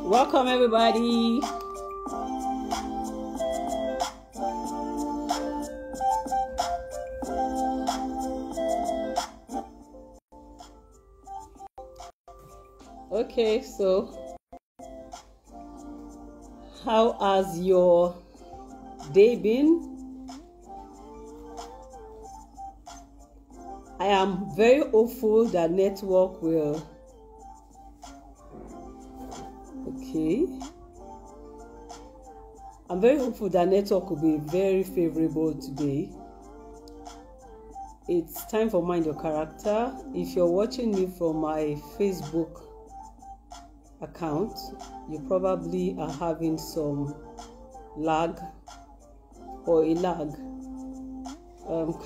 Welcome everybody. Okay, so how has your day been? I am very hopeful that network will. Okay. I'm very hopeful that network will be very favorable today. It's time for Mind Your Character. If you're watching me from my Facebook account, you probably are having some lag or a lag.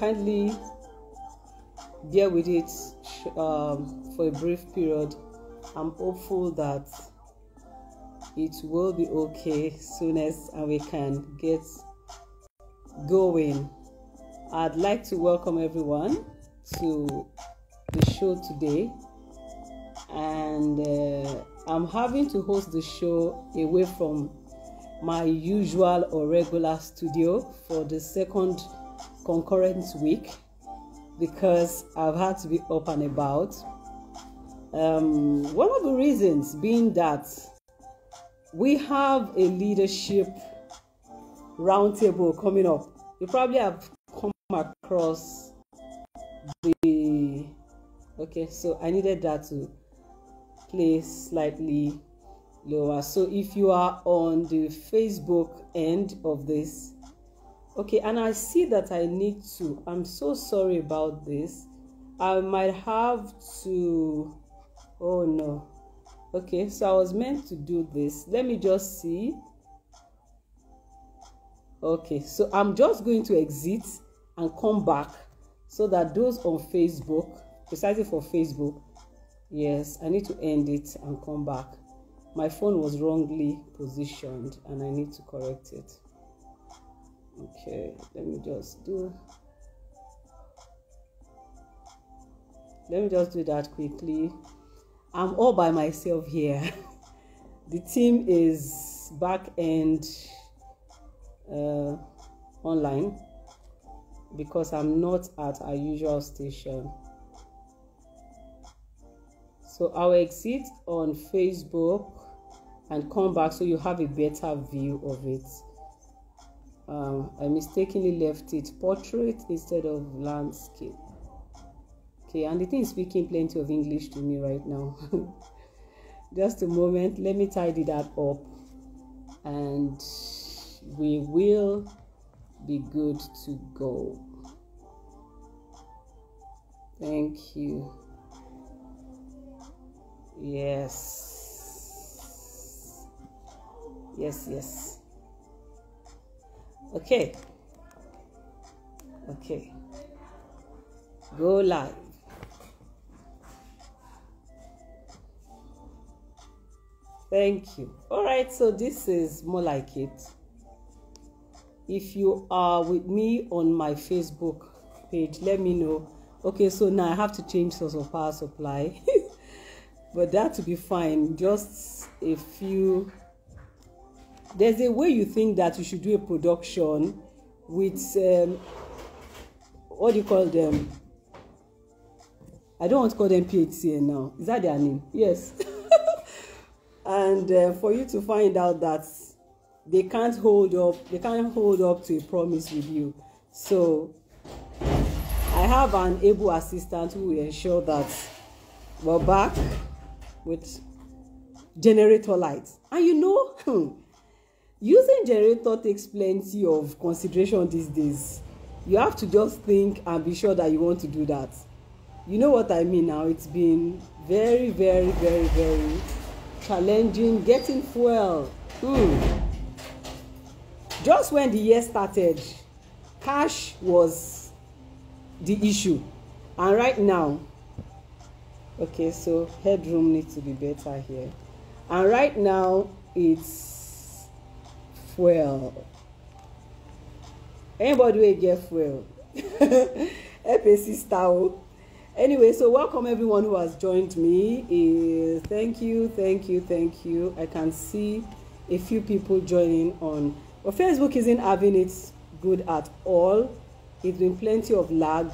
Kindly bear with it for a brief period. I'm hopeful that it will be okay soonest and we can get going. I'd like to welcome everyone to the show today, and I'm having to host the show away from my usual or regular studio for the second concurrent week because I've had to be up and about. One of the reasons being that we have a leadership roundtable coming up. You probably have come across the... Okay, so I needed that to play slightly lower. So if you are on the Facebook end of this, okay, and I see that I need to, I'm so sorry about this. I might have to, oh no. Okay, so I was meant to do this. Let me just see. Okay, so I'm just going to exit and come back so that those on Facebook, precisely for Facebook, yes, I need to end it and come back. My phone was wrongly positioned and I need to correct it. Okay, let me just do that quickly. I'm all by myself here. The team is back end online because I'm not at our usual station. So I'll exit on Facebook and come back so you have a better view of it. I mistakenly left it portrait instead of landscape. Okay, and the thing is speaking plenty of English to me right now. Just a moment, let me tidy that up and we will be good to go. Thank you. Yes. Yes. Okay. Go live. Thank you. All right, so this is more like it. If you are with me on my Facebook page, let me know. Okay, so now I have to change source of power supply. But that will be fine. Just a few. There's a way you think that you should do a production with, what do you call them? I don't want to call them PHCN now. Is that their name? Yes. And for you to find out that they can't hold up to a promise with you. So I have an able assistant who will ensure that we're back with generator lights. And you know, using generator takes plenty of consideration these days. You have to just think and be sure that you want to do that. You know what I mean now. It's been very, very, very, very challenging getting fuel. Just when the year started, cash was the issue, and right now, okay, so headroom needs to be better here, and right now it's fuel. Anybody will get fuel. FAC style. Anyway, so welcome everyone who has joined me. Thank you, thank you, thank you. I can see a few people joining on. But Facebook isn't having it good at all. It's been plenty of lag.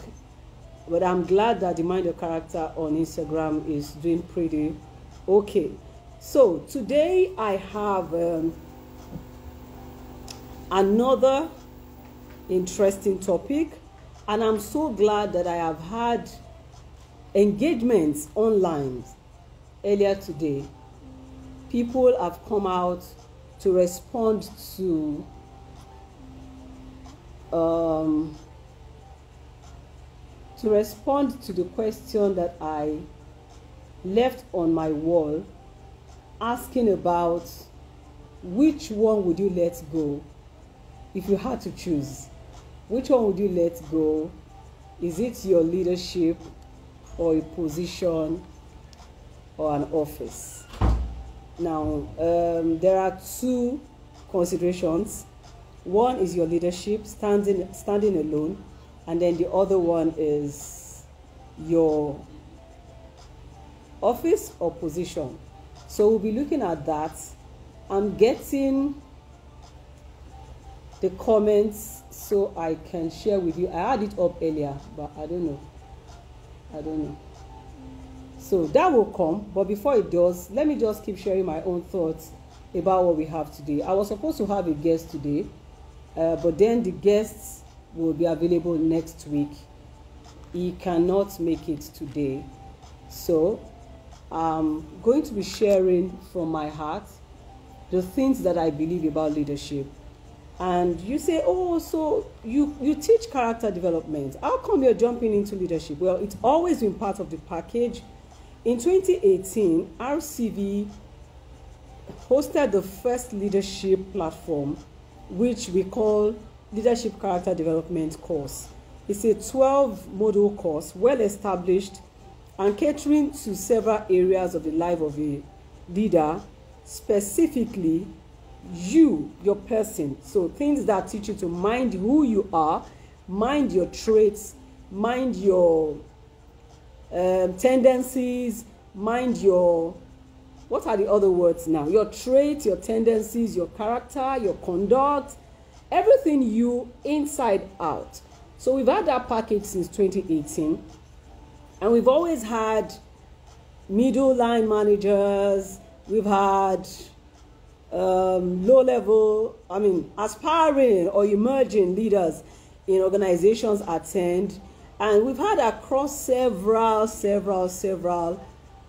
But I'm glad that the Mind Your Character on Instagram is doing pretty okay. So today I have another interesting topic, and I'm so glad that I have had engagements online earlier today. People have come out to respond to the question that I left on my wall, asking about which one would you let go if you had to choose. Which one would you let go? Is it your leadership, or a position, or an office? Now, there are two considerations. One is your leadership, standing alone, and then the other one is your office or position. So we'll be looking at that. I'm getting the comments so I can share with you. I had it up earlier, but I don't know. So that will come, but before it does, let me just keep sharing my own thoughts about what we have today. I was supposed to have a guest today, but then the guests will be available next week. He cannot make it today. So I'm going to be sharing from my heart the things that I believe about leadership. And you say, oh, so you teach character development. How come you're jumping into leadership? Well, it's always been part of the package. In 2018, RCV hosted the first leadership platform, which we call Leadership Character Development course. It's a 12-module course, well established, and catering to several areas of the life of a leader, specifically your person. So things that teach you to mind who you are, mind your traits, mind your tendencies, mind your, what are the other words now? Your traits, your tendencies, your character, your conduct, everything you inside out. So we've had that package since 2018, and we've always had middle line managers, we've had aspiring or emerging leaders in organizations attend, and we've had across several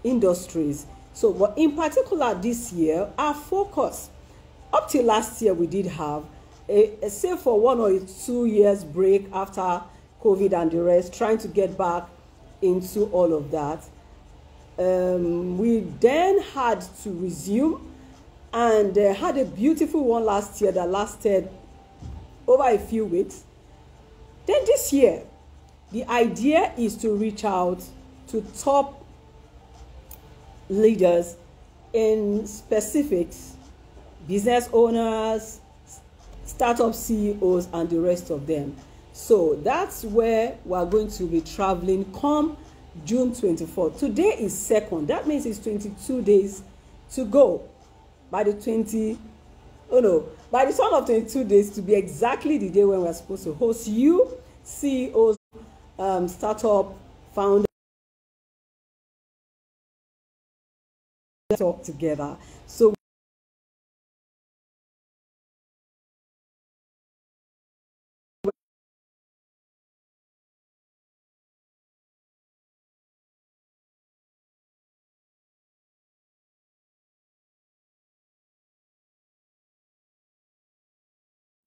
industries. So, but in particular this year, our focus, up till last year, we did have save for 1 or 2 years break after COVID and the rest, trying to get back into all of that. We then had to resume, and had a beautiful one last year that lasted over a few weeks. Then this year, the idea is to reach out to top leaders in specifics, business owners, startup CEOs, and the rest of them. So that's where we're going to be traveling come June 24th. Today is 2nd. That means it's 22 days to go. By the turn of 22 days to be exactly the day when we're supposed to host you, CEOs, startup founders, talk together. So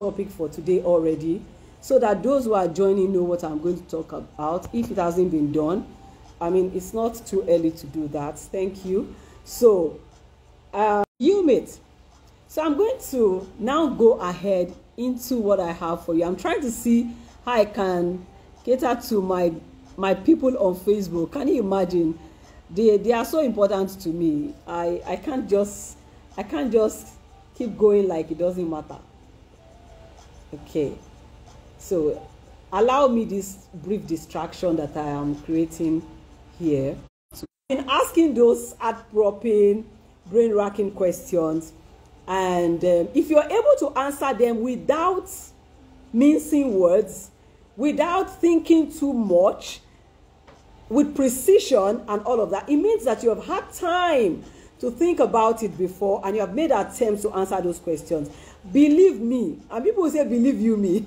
topic for today already, so that those who are joining know what I'm going to talk about. If it hasn't been done, I mean, it's not too early to do that. Thank you. So mate. So I'm going to now go ahead into what I have for you. I'm trying to see how I can cater to my people on Facebook. Can you imagine? They are so important to me. I can't just keep going like it doesn't matter. Okay, so allow me this brief distraction that I am creating here. In asking those heart-popping, brain-racking questions, and if you're able to answer them without mincing words, without thinking too much, with precision and all of that, it means that you have had time to think about it before and you have made attempts to answer those questions. Believe me, and people will say, believe you me.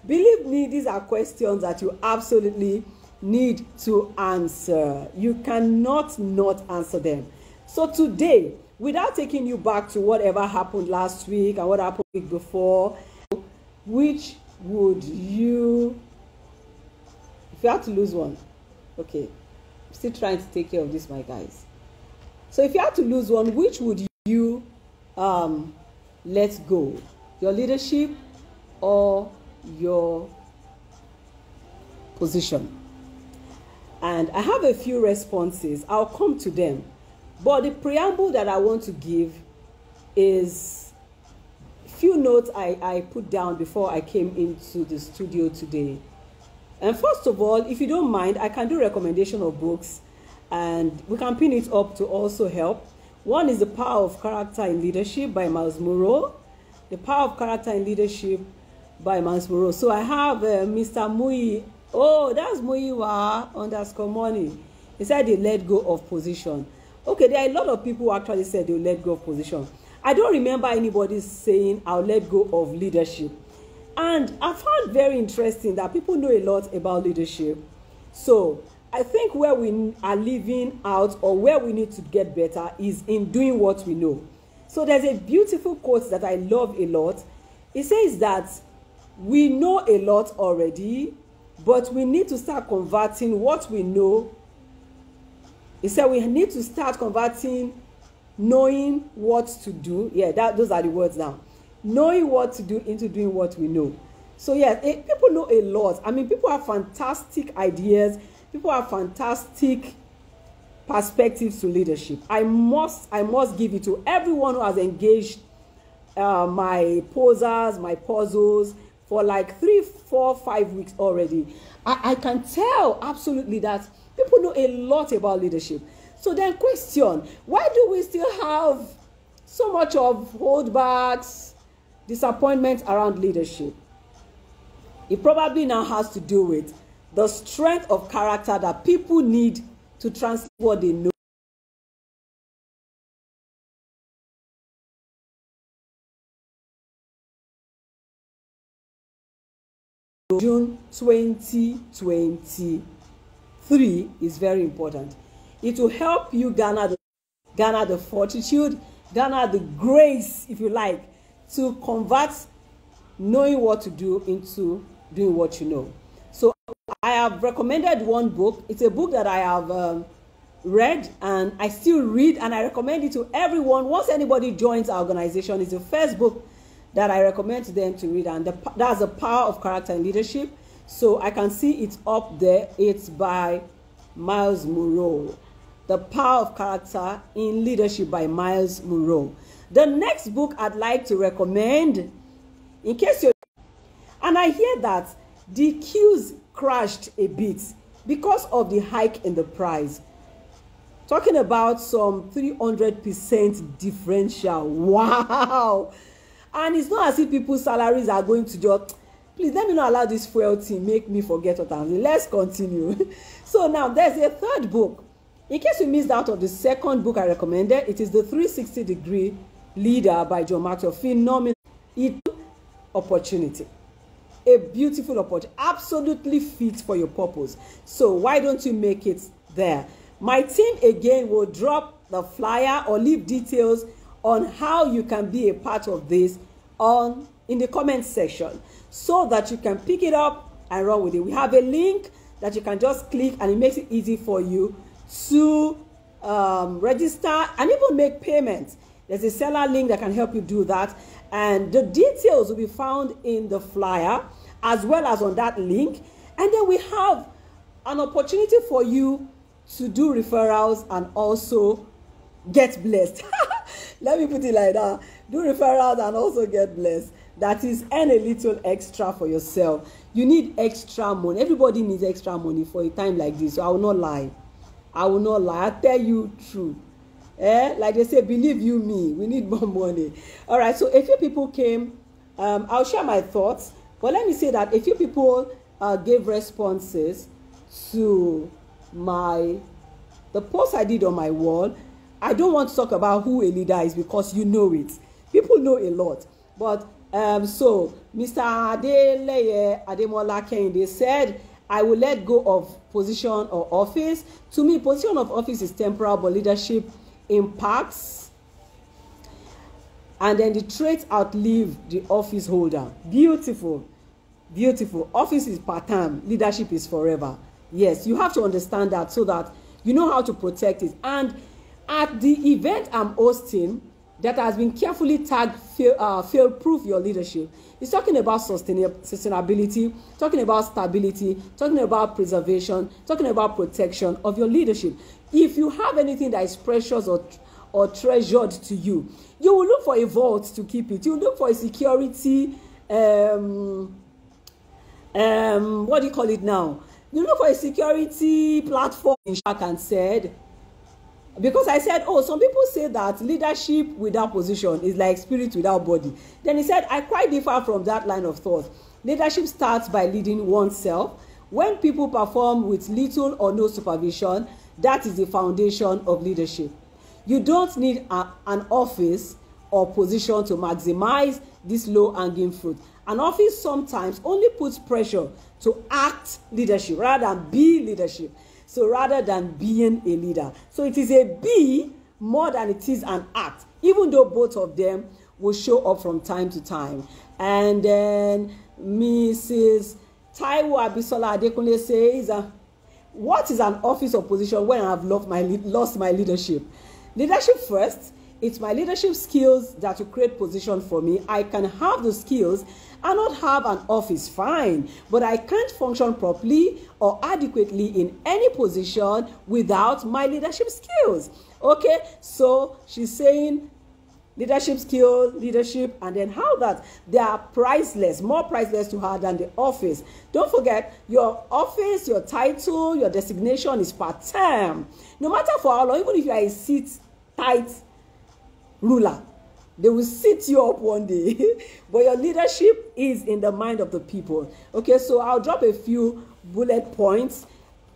Believe me, these are questions that you absolutely need to answer. You cannot not answer them. So today, without taking you back to whatever happened last week and what happened the week before, which would you, if you had to lose one, okay, I'm still trying to take care of this, my guys. So if you had to lose one, which would you let go? Your leadership or your position? And I have a few responses. I'll come to them. But the preamble that I want to give is a few notes I put down before I came into the studio today. And first of all, if you don't mind, I can do recommendation of books and we can pin it up to also help. One is The Power of Character in Leadership by Miles Monroe. The Power of Character in Leadership by Miles Monroe. So I have Mr. Mui. Oh, that's Muiwa _money. He said they let go of position. Okay, there are a lot of people who actually said they'll let go of position. I don't remember anybody saying I'll let go of leadership. And I found very interesting that people know a lot about leadership. So I think where we are leaving out or where we need to get better is in doing what we know. So there's a beautiful quote that I love a lot. It says that we know a lot already, but we need to start converting what we know. It said we need to start converting knowing what to do. Yeah, those are the words now. Knowing what to do into doing what we know. So yeah, people know a lot. I mean, people have fantastic ideas. People have fantastic perspectives to leadership. I must give it to everyone who has engaged my posers, my puzzles for like 3, 4, 5 weeks already. I can tell absolutely that people know a lot about leadership. So then question, why do we still have so much of holdbacks, disappointment around leadership? It probably now has to do with the strength of character that people need to translate what they know. June 2023 is very important. It will help you garner the fortitude, garner the grace, if you like, to convert knowing what to do into doing what you know. So I have recommended one book. It's a book that I have read and I still read, and I recommend it to everyone. Once anybody joins our organization, it's the first book that I recommend to them to read, and that's The Power of Character and Leadership. So I can see it's up there. It's by Miles Monroe. The Power of Character in Leadership by Miles Monroe. The next book I'd like to recommend, in case you're, and I hear that the queues crashed a bit because of the hike in the price. Talking about some 300% differential. Wow. And it's not as if people's salaries are going to just, please let me not allow this fuel thing make me forget what I'm doing. Let's continue. So now there's a third book. In case you missed out of the second book I recommended, it is The 360-Degree Leader by John Maxwell. Phenomenal. Opportunity. A beautiful opportunity. Absolutely fit for your purpose. So why don't you make it there? My team again will drop the flyer or leave details on how you can be a part of this in the comment section so that you can pick it up and run with it. We have a link that you can just click and it makes it easy for you to register and even make payments. There's a seller link that can help you do that, and the details will be found in the flyer as well as on that link. And then we have an opportunity for you to do referrals and also get blessed. Let me put it like that. Do referrals and also get blessed. That is, earn a little extra for yourself. You need extra money. Everybody needs extra money for a time like this. So I will not lie. I will not lie. I tell you truth. Like they say, believe you me, we need more money. All right, so a few people came. I'll share my thoughts, but let me say that a few people gave responses to the post I did on my wall. I don't want to talk about who a leader is because you know it. People know a lot. But so Mr. Adeleye Ademola Kehinde said, I will let go of position or office. To me, position of office is temporal, but leadership impacts. And then the traits outlive the office holder. Beautiful. Beautiful. Office is part-time. Leadership is forever. Yes, you have to understand that so that you know how to protect it. And at the event I'm hosting, that has been carefully tagged fail-proof your leadership. It's talking about sustainability, talking about stability, talking about preservation, talking about protection of your leadership. If you have anything that is precious or treasured to you, you will look for a vault to keep it. You will look for a security, what do you call it now? You look for a security platform, and said, because I said, oh, some people say that leadership without position is like spirit without body. Then he said, I quite differ from that line of thought. Leadership starts by leading oneself. When people perform with little or no supervision, that is the foundation of leadership. You don't need an office or position to maximize this low-hanging fruit. An office sometimes only puts pressure to act leadership rather than be leadership. So rather than being a leader. So it is a be more than it is an act, even though both of them will show up from time to time. And then Mrs. Taiwo Abisola Adekunle says, what is an office or position when I have lost my leadership? Leadership first. It's my leadership skills that will create position for me. I can have the skills and not have an office, fine. But I can't function properly or adequately in any position without my leadership skills. Okay, so she's saying leadership skill, leadership, and then how that they are priceless, more priceless to her than the office. Don't forget, your office, your title, your designation is part-time. No matter for how long, even if you are a seat-tight ruler, they will sit you up one day. But your leadership is in the mind of the people. Okay, so I'll drop a few bullet points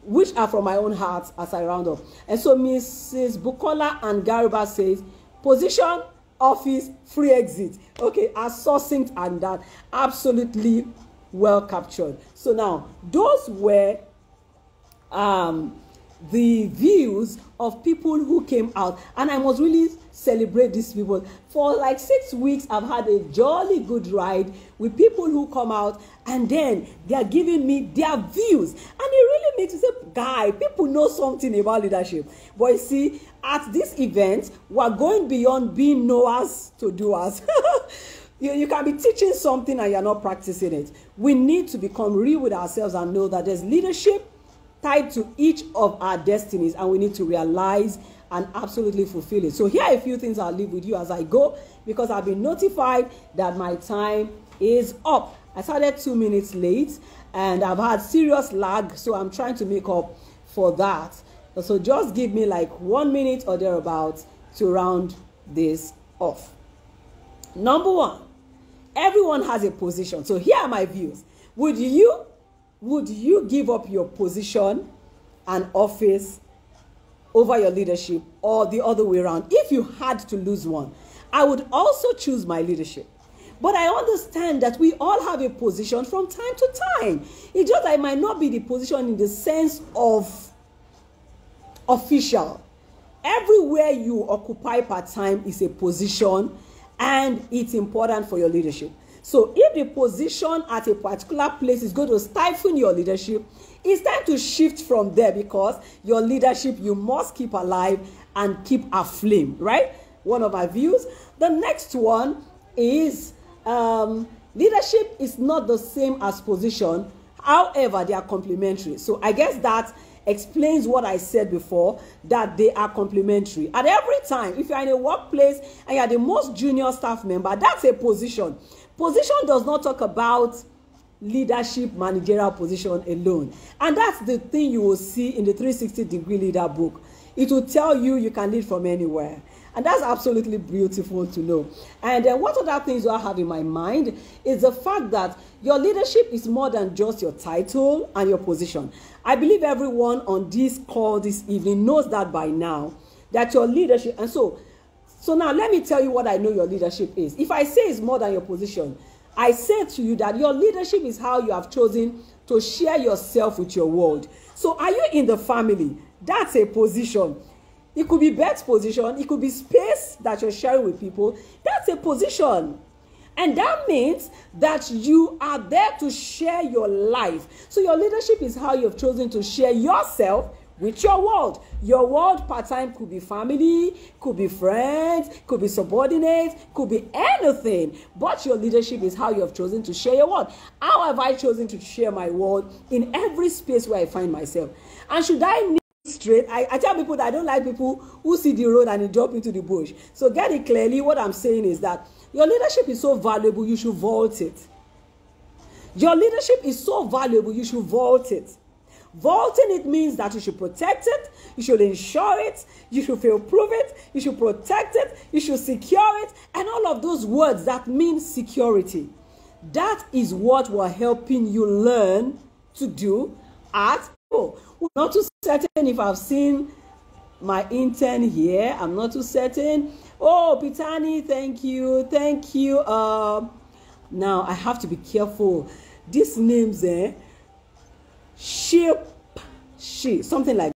which are from my own heart as I round up. And so Mrs. Bukola and Gariba says, position, office, free exit. Okay, as succinct and that, absolutely well captured. So now, those were the views of people who came out, and I must really celebrate these people. For like 6 weeks, I've had a jolly good ride with people who come out, and then they are giving me their views, and it really makes me say, guy, people know something about leadership. But you see, at this event, we're going beyond being knowers to doers. You can be teaching something and you're not practicing it. We need to become real with ourselves and know that there's leadership tied to each of our destinies, and we need to realize and absolutely fulfill it. So here are a few things I'll leave with you as I go, because I've been notified that my time is up. I started 2 minutes late and I've had serious lag, so I'm trying to make up for that. So just give me like 1 minute or thereabouts to round this off. Number one, everyone has a position. So here are my views. Would you give up your position and office over your leadership, or the other way around? If you had to lose one, I would also choose my leadership. But I understand that we all have a position from time to time. It's just that it might not be the position in the sense of official. Everywhere you occupy part-time is a position, and it's important for your leadership. So if the position at a particular place is going to stifle your leadership, it's time to shift from there, because your leadership you must keep alive and keep aflame, right? One of my views. The next one is leadership is not the same as position. However, they are complementary. So I guess that explains what I said before, that they are complementary. At every time, if you're in a workplace and you're the most junior staff member, that's a position. Position does not talk about leadership, managerial position alone. And that's the thing you will see in the 360-degree leader book. It will tell you you can lead from anywhere. And that's absolutely beautiful to know. And then what other things do I have in my mind is the fact that your leadership is more than just your title and your position. I believe everyone on this call this evening knows that by now, that your leadership, and so now let me tell you what I know your leadership is. If I say it's more than your position, I say to you that your leadership is how you have chosen to share yourself with your world. So are you in the family? That's a position. It could be bed position. It could be space that you're sharing with people. That's a position. And that means that you are there to share your life. So your leadership is how you've chosen to share yourself with your world. Your world part-time could be family, could be friends, could be subordinates, could be anything. But your leadership is how you have chosen to share your world. How have I chosen to share my world in every space where I find myself? And should I straight, I tell people that I don't like people who see the road and they jump into the bush. So get it clearly. What I'm saying is that your leadership is so valuable, you should vault it. Your leadership is so valuable, you should vault it. Vaulting it means that you should protect it, you should ensure it, you should fill-proof it, you should protect it, you should secure it, and all of those words that mean security. That is what we're helping you learn to do at home. Not too certain if I've seen my intern here. I'm not too certain. Oh, Pitani, thank you. Thank you. Now, I have to be careful. These names, something like